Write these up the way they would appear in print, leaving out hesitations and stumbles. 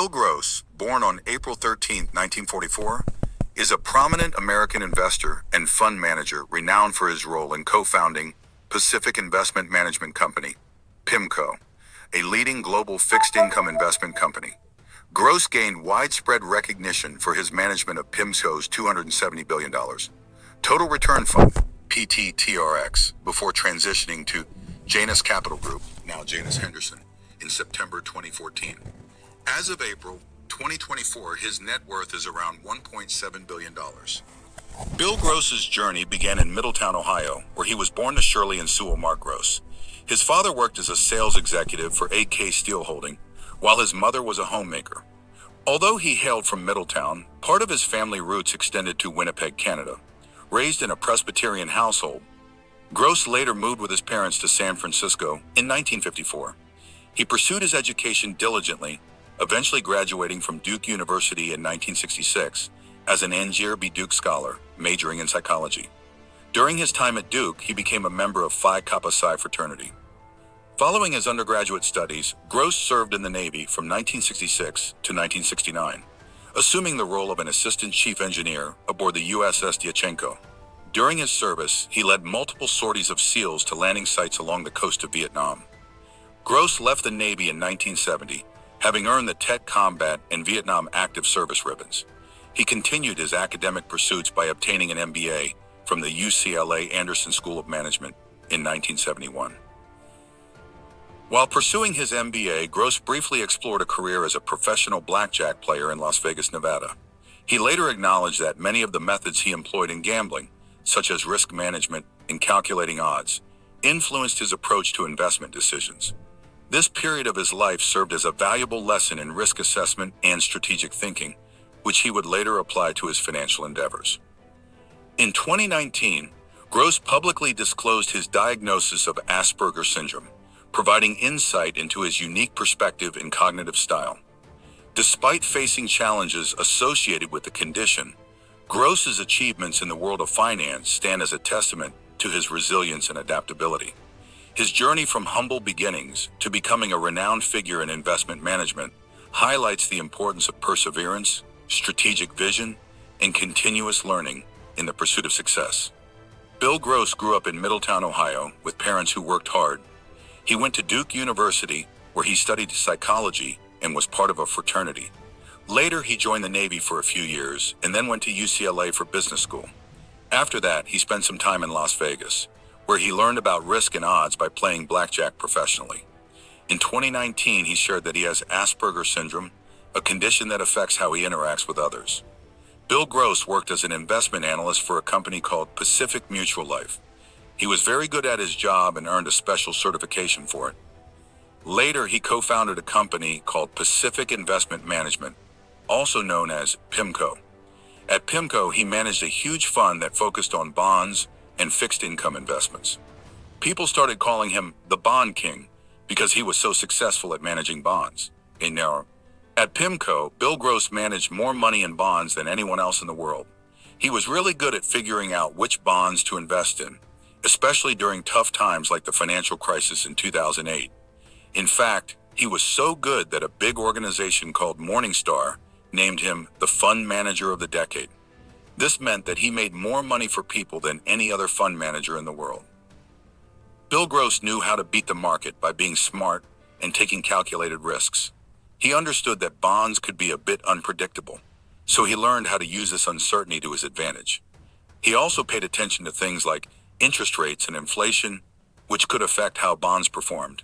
Bill Gross, born on April 13, 1944, is a prominent American investor and fund manager renowned for his role in co-founding Pacific Investment Management Company, PIMCO, a leading global fixed income investment company. Gross gained widespread recognition for his management of PIMCO's $270 billion Total Return Fund, PTTRX, before transitioning to Janus Capital Group, now Janus Henderson, in September 2014. As of April 2024, his net worth is around $1.7 billion. Bill Gross's journey began in Middletown, Ohio, where he was born to Shirley and Sewell Mark Gross. His father worked as a sales executive for AK Steel Holding, while his mother was a homemaker. Although he hailed from Middletown, part of his family roots extended to Winnipeg, Canada. Raised in a Presbyterian household, Gross later moved with his parents to San Francisco in 1954. He pursued his education diligently, eventually graduating from Duke University in 1966 as an Angier B. Duke Scholar, majoring in psychology. During his time at Duke, he became a member of Phi Kappa Psi fraternity. Following his undergraduate studies, Gross served in the Navy from 1966 to 1969, assuming the role of an assistant chief engineer aboard the USS Diachenko. During his service, he led multiple sorties of SEALs to landing sites along the coast of Vietnam. Gross left the Navy in 1970, having earned the Tet Combat and Vietnam Active Service ribbons. He continued his academic pursuits by obtaining an MBA from the UCLA Anderson School of Management in 1971. While pursuing his MBA, Gross briefly explored a career as a professional blackjack player in Las Vegas, Nevada. He later acknowledged that many of the methods he employed in gambling, such as risk management and calculating odds, influenced his approach to investment decisions. This period of his life served as a valuable lesson in risk assessment and strategic thinking, which he would later apply to his financial endeavors. In 2019, Gross publicly disclosed his diagnosis of Asperger's syndrome, providing insight into his unique perspective and cognitive style. Despite facing challenges associated with the condition, Gross's achievements in the world of finance stand as a testament to his resilience and adaptability. His journey from humble beginnings to becoming a renowned figure in investment management highlights the importance of perseverance, strategic vision, and continuous learning in the pursuit of success. Bill Gross grew up in Middletown, Ohio, with parents who worked hard. He went to Duke University, where he studied psychology and was part of a fraternity. Later, he joined the Navy for a few years and then went to UCLA for business school. After that, he spent some time in Las Vegas, where he learned about risk and odds by playing blackjack professionally. In 2019, he shared that he has Asperger's syndrome, a condition that affects how he interacts with others. Bill Gross worked as an investment analyst for a company called Pacific Mutual Life. He was very good at his job and earned a special certification for it. Later, he co-founded a company called Pacific Investment Management, also known as PIMCO. At PIMCO, he managed a huge fund that focused on bonds and fixed income investments. People started calling him the Bond King because he was so successful at managing bonds. At PIMCO, Bill Gross managed more money in bonds than anyone else in the world. He was really good at figuring out which bonds to invest in, especially during tough times like the financial crisis in 2008. In fact, he was so good that a big organization called Morningstar named him the Fund Manager of the Decade. This meant that he made more money for people than any other fund manager in the world. Bill Gross knew how to beat the market by being smart and taking calculated risks. He understood that bonds could be a bit unpredictable, so he learned how to use this uncertainty to his advantage. He also paid attention to things like interest rates and inflation, which could affect how bonds performed.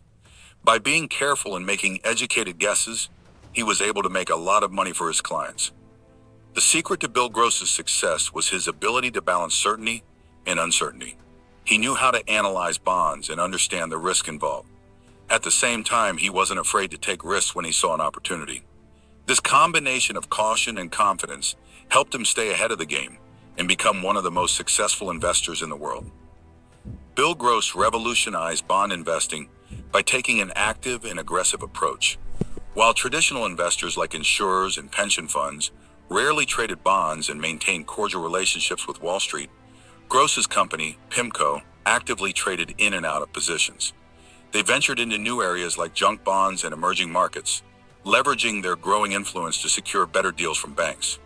By being careful and making educated guesses, he was able to make a lot of money for his clients. The secret to Bill Gross's success was his ability to balance certainty and uncertainty. He knew how to analyze bonds and understand the risk involved. At the same time, he wasn't afraid to take risks when he saw an opportunity. This combination of caution and confidence helped him stay ahead of the game and become one of the most successful investors in the world. Bill Gross revolutionized bond investing by taking an active and aggressive approach. While traditional investors like insurers and pension funds rarely traded bonds and maintained cordial relationships with Wall Street, Gross's company, PIMCO, actively traded in and out of positions. They ventured into new areas like junk bonds and emerging markets, leveraging their growing influence to secure better deals from banks.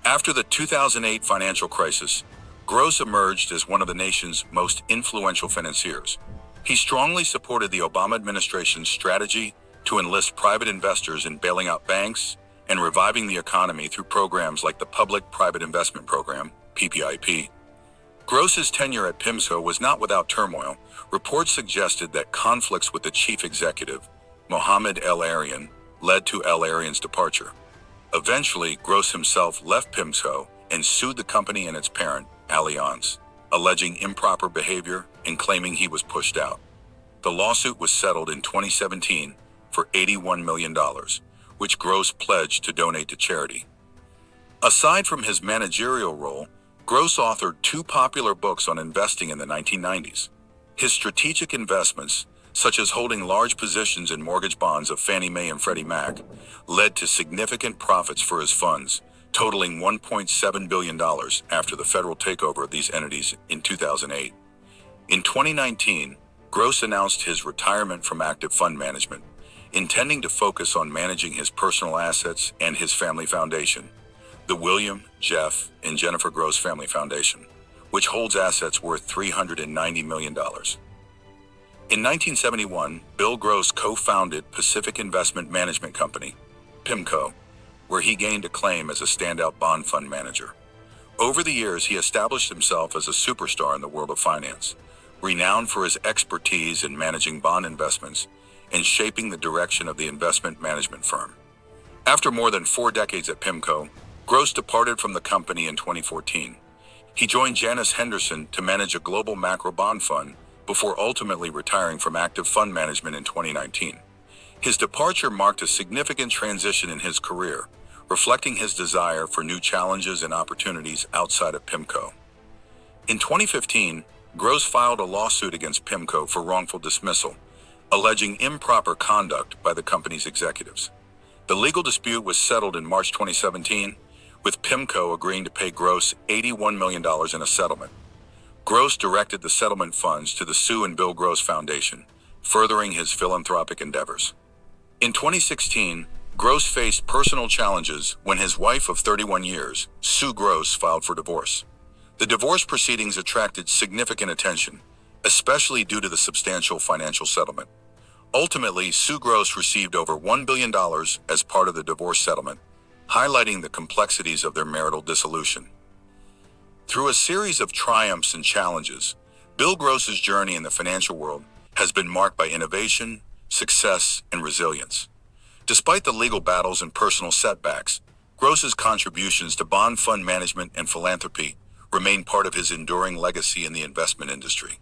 After the 2008 financial crisis, Gross emerged as one of the nation's most influential financiers. He strongly supported the Obama administration's strategy to enlist private investors in bailing out banks and reviving the economy through programs like the Public-Private Investment Program, PPIP. Gross's tenure at PIMCO was not without turmoil. Reports suggested that conflicts with the chief executive, Mohammed El-Arian, led to El-Arian's departure. Eventually, Gross himself left PIMCO and sued the company and its parent, Allianz, alleging improper behavior and claiming he was pushed out. The lawsuit was settled in 2017 for $81 million, which Gross pledged to donate to charity. Aside from his managerial role, Gross authored two popular books on investing in the 1990s. His strategic investments, such as holding large positions in mortgage bonds of Fannie Mae and Freddie Mac, led to significant profits for his funds, totaling $1.7 billion after the federal takeover of these entities in 2008. In 2019, Gross announced his retirement from active fund management, intending to focus on managing his personal assets and his family foundation, the William, Jeff, and Jennifer Gross Family Foundation, which holds assets worth $390 million. In 1971, Bill Gross co-founded Pacific Investment Management Company, PIMCO, where he gained acclaim as a standout bond fund manager. Over the years, he established himself as a superstar in the world of finance, renowned for his expertise in managing bond investments and shaping the direction of the investment management firm. After more than 4 decades at PIMCO, Gross departed from the company in 2014. He joined Janus Henderson to manage a global macro bond fund before ultimately retiring from active fund management in 2019. His departure marked a significant transition in his career, reflecting his desire for new challenges and opportunities outside of PIMCO. In 2015, Gross filed a lawsuit against PIMCO for wrongful dismissal, alleging improper conduct by the company's executives. The legal dispute was settled in March 2017, with PIMCO agreeing to pay Gross $81 million in a settlement. Gross directed the settlement funds to the Sue and Bill Gross Foundation, furthering his philanthropic endeavors. In 2016, Gross faced personal challenges when his wife of 31 years, Sue Gross, filed for divorce. The divorce proceedings attracted significant attention, especially due to the substantial financial settlement. Ultimately, Sue Gross received over $1 billion as part of the divorce settlement, highlighting the complexities of their marital dissolution. Through a series of triumphs and challenges, Bill Gross's journey in the financial world has been marked by innovation, success, and resilience. Despite the legal battles and personal setbacks, Gross's contributions to bond fund management and philanthropy remain part of his enduring legacy in the investment industry.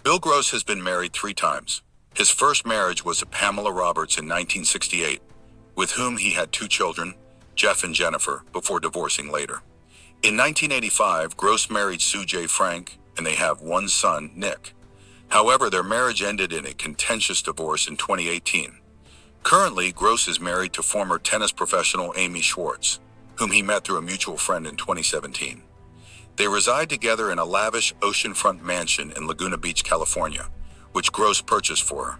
Bill Gross has been married 3 times. His first marriage was to Pamela Roberts in 1968, with whom he had 2 children, Jeff and Jennifer, before divorcing later. In 1985, Gross married Sue J. Frank, and they have 1 son, Nick. However, their marriage ended in a contentious divorce in 2018. Currently, Gross is married to former tennis professional Amy Schwartz, whom he met through a mutual friend in 2017. They reside together in a lavish oceanfront mansion in Laguna Beach, California, which Gross purchased for her.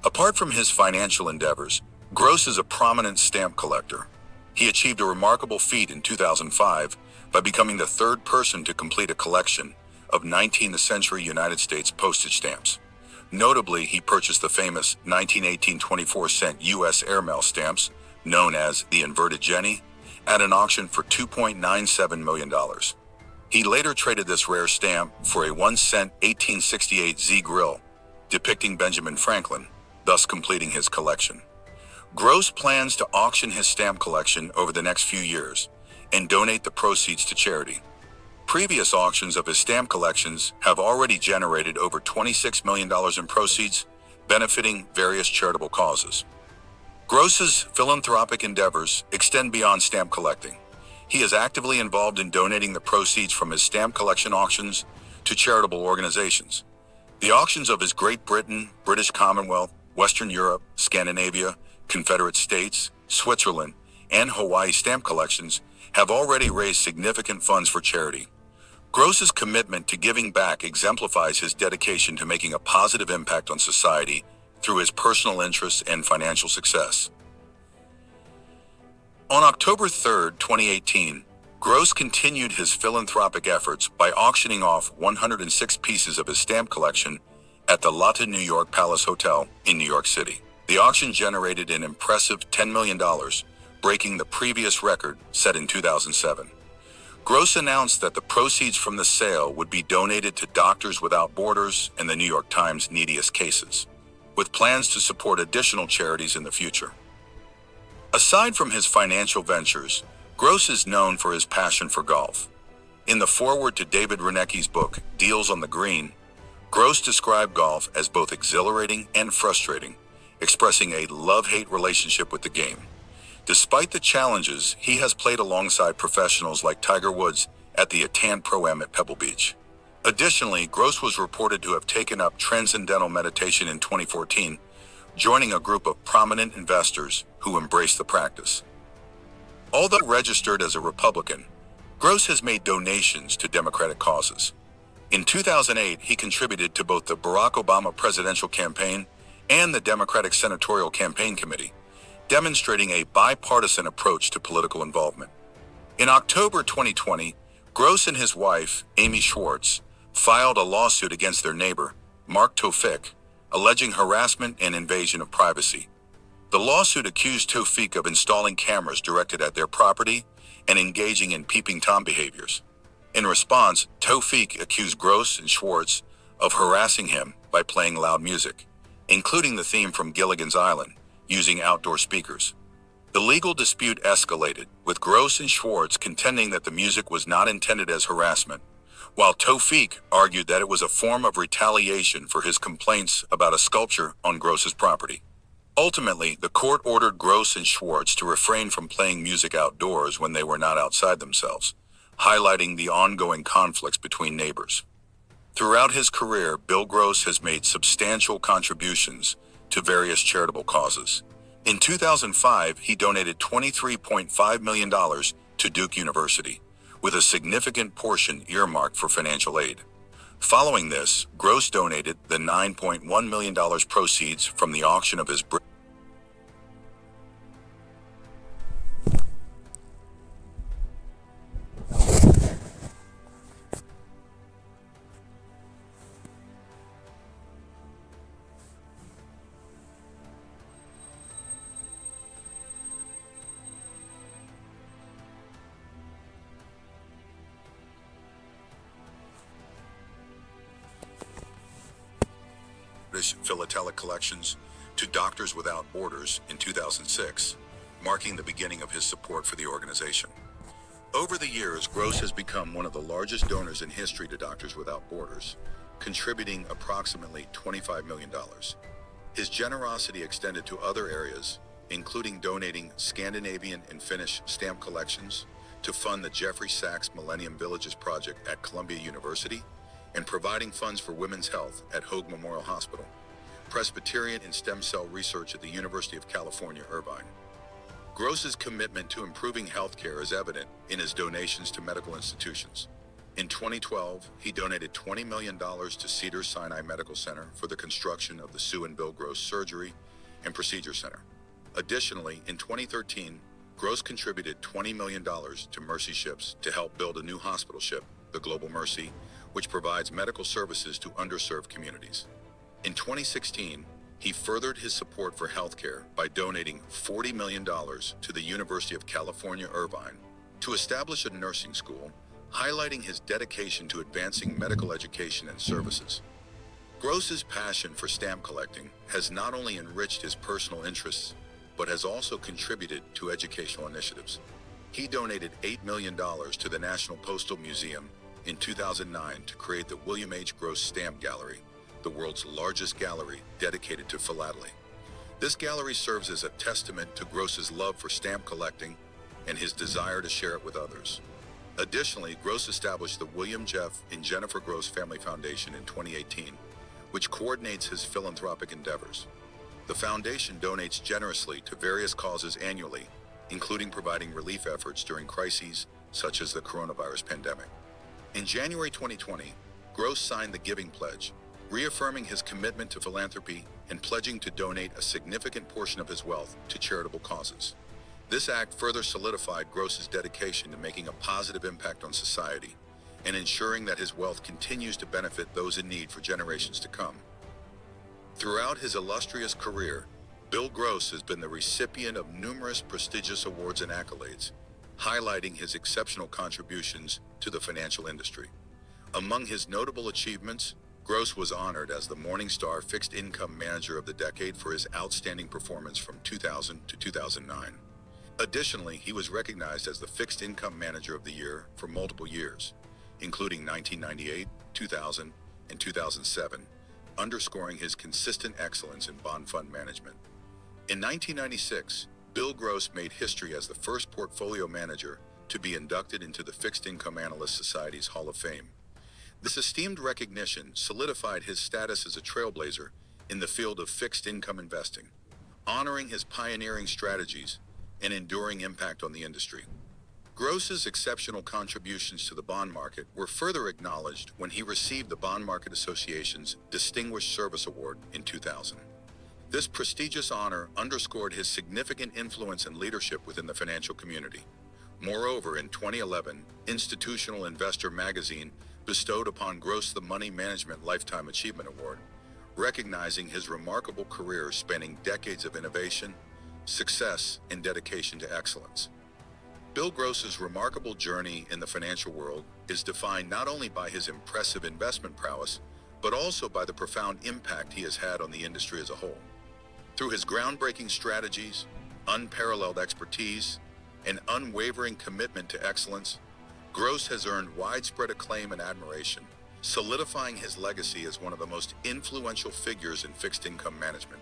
Apart from his financial endeavors, Gross is a prominent stamp collector. He achieved a remarkable feat in 2005 by becoming the 3rd person to complete a collection of 19th century United States postage stamps. Notably, he purchased the famous 1918 24-cent U.S. airmail stamps, known as the Inverted Jenny, at an auction for $2.97 million. He later traded this rare stamp for a 1-cent 1868 Z grill, depicting Benjamin Franklin, thus completing his collection. Gross plans to auction his stamp collection over the next few years and donate the proceeds to charity. Previous auctions of his stamp collections have already generated over $26 million in proceeds, benefiting various charitable causes. Gross's philanthropic endeavors extend beyond stamp collecting. He is actively involved in donating the proceeds from his stamp collection auctions to charitable organizations. The auctions of his Great Britain, British Commonwealth, Western Europe, Scandinavia, Confederate States, Switzerland, and Hawaii stamp collections have already raised significant funds for charity. Gross's commitment to giving back exemplifies his dedication to making a positive impact on society through his personal interests and financial success. On October 3, 2018, Gross continued his philanthropic efforts by auctioning off 106 pieces of his stamp collection at the Lotte New York Palace Hotel in New York City. The auction generated an impressive $10 million, breaking the previous record set in 2007. Gross announced that the proceeds from the sale would be donated to Doctors Without Borders and the New York Times' Neediest Cases, with plans to support additional charities in the future. Aside from his financial ventures, Gross is known for his passion for golf. In the foreword to David Reinecke's book, Deals on the Green, Gross described golf as both exhilarating and frustrating, expressing a love-hate relationship with the game. Despite the challenges, he has played alongside professionals like Tiger Woods at the Atan Pro-Am at Pebble Beach. Additionally, Gross was reported to have taken up transcendental meditation in 2014, joining a group of prominent investors who embraced the practice. Although registered as a Republican, Gross has made donations to Democratic causes. In 2008, he contributed to both the Barack Obama presidential campaign and the Democratic Senatorial Campaign Committee, demonstrating a bipartisan approach to political involvement. In October 2020, Gross and his wife, Amy Schwartz, filed a lawsuit against their neighbor, Mark Tofik, alleging harassment and invasion of privacy. The lawsuit accused Tofik of installing cameras directed at their property and engaging in peeping Tom behaviors. In response, Tofik accused Gross and Schwartz of harassing him by playing loud music, including the theme from Gilligan's Island, using outdoor speakers. The legal dispute escalated, with Gross and Schwartz contending that the music was not intended as harassment, while Tofik argued that it was a form of retaliation for his complaints about a sculpture on Gross's property. Ultimately, the court ordered Gross and Schwartz to refrain from playing music outdoors when they were not outside themselves, highlighting the ongoing conflicts between neighbors. Throughout his career, Bill Gross has made substantial contributions to various charitable causes. In 2005, he donated $23.5 million to Duke University, with a significant portion earmarked for financial aid. Following this, Gross donated the $9.1 million proceeds from the auction of his British philatelic collections to Doctors Without Borders in 2006, marking the beginning of his support for the organization. Over the years, Gross has become one of the largest donors in history to Doctors Without Borders, contributing approximately $25 million. His generosity extended to other areas, including donating Scandinavian and Finnish stamp collections to fund the Jeffrey Sachs Millennium Villages project at Columbia University, and providing funds for women's health at Hoag Memorial Hospital, Presbyterian and stem cell research at the University of California, Irvine. Gross's commitment to improving healthcare is evident in his donations to medical institutions. In 2012, he donated $20 million to Cedars-Sinai Medical Center for the construction of the Sue and Bill Gross Surgery and Procedure Center. Additionally, in 2013, Gross contributed $20 million to Mercy Ships to help build a new hospital ship, the Global Mercy, which provides medical services to underserved communities. In 2016, he furthered his support for healthcare by donating $40 million to the University of California, Irvine, to establish a nursing school, highlighting his dedication to advancing medical education and services. Gross's passion for stamp collecting has not only enriched his personal interests, but has also contributed to educational initiatives. He donated $8 million to the National Postal Museum in 2009 to create the William H. Gross Stamp Gallery, the world's largest gallery dedicated to philately. This gallery serves as a testament to Gross's love for stamp collecting and his desire to share it with others. Additionally, Gross established the William Jeff and Jennifer Gross Family Foundation in 2018, which coordinates his philanthropic endeavors. The foundation donates generously to various causes annually, including providing relief efforts during crises such as the coronavirus pandemic. In January 2020, Gross signed the Giving Pledge, reaffirming his commitment to philanthropy and pledging to donate a significant portion of his wealth to charitable causes. This act further solidified Gross's dedication to making a positive impact on society and ensuring that his wealth continues to benefit those in need for generations to come. Throughout his illustrious career, Bill Gross has been the recipient of numerous prestigious awards and accolades, highlighting his exceptional contributions to the financial industry. Among his notable achievements, Gross was honored as the Morningstar Fixed Income Manager of the Decade for his outstanding performance from 2000 to 2009. Additionally, he was recognized as the Fixed Income Manager of the Year for multiple years, including 1998, 2000, and 2007, underscoring his consistent excellence in bond fund management. In 1996, Bill Gross made history as the first portfolio manager to be inducted into the Fixed Income Analyst Society's Hall of Fame. This esteemed recognition solidified his status as a trailblazer in the field of fixed income investing, honoring his pioneering strategies and enduring impact on the industry. Gross's exceptional contributions to the bond market were further acknowledged when he received the Bond Market Association's Distinguished Service Award in 2000. This prestigious honor underscored his significant influence and leadership within the financial community. Moreover, in 2011, Institutional Investor magazine bestowed upon Gross the Money Management Lifetime Achievement Award, recognizing his remarkable career spanning decades of innovation, success, and dedication to excellence. Bill Gross's remarkable journey in the financial world is defined not only by his impressive investment prowess, but also by the profound impact he has had on the industry as a whole. Through his groundbreaking strategies, unparalleled expertise, and unwavering commitment to excellence, Gross has earned widespread acclaim and admiration, solidifying his legacy as one of the most influential figures in fixed income management.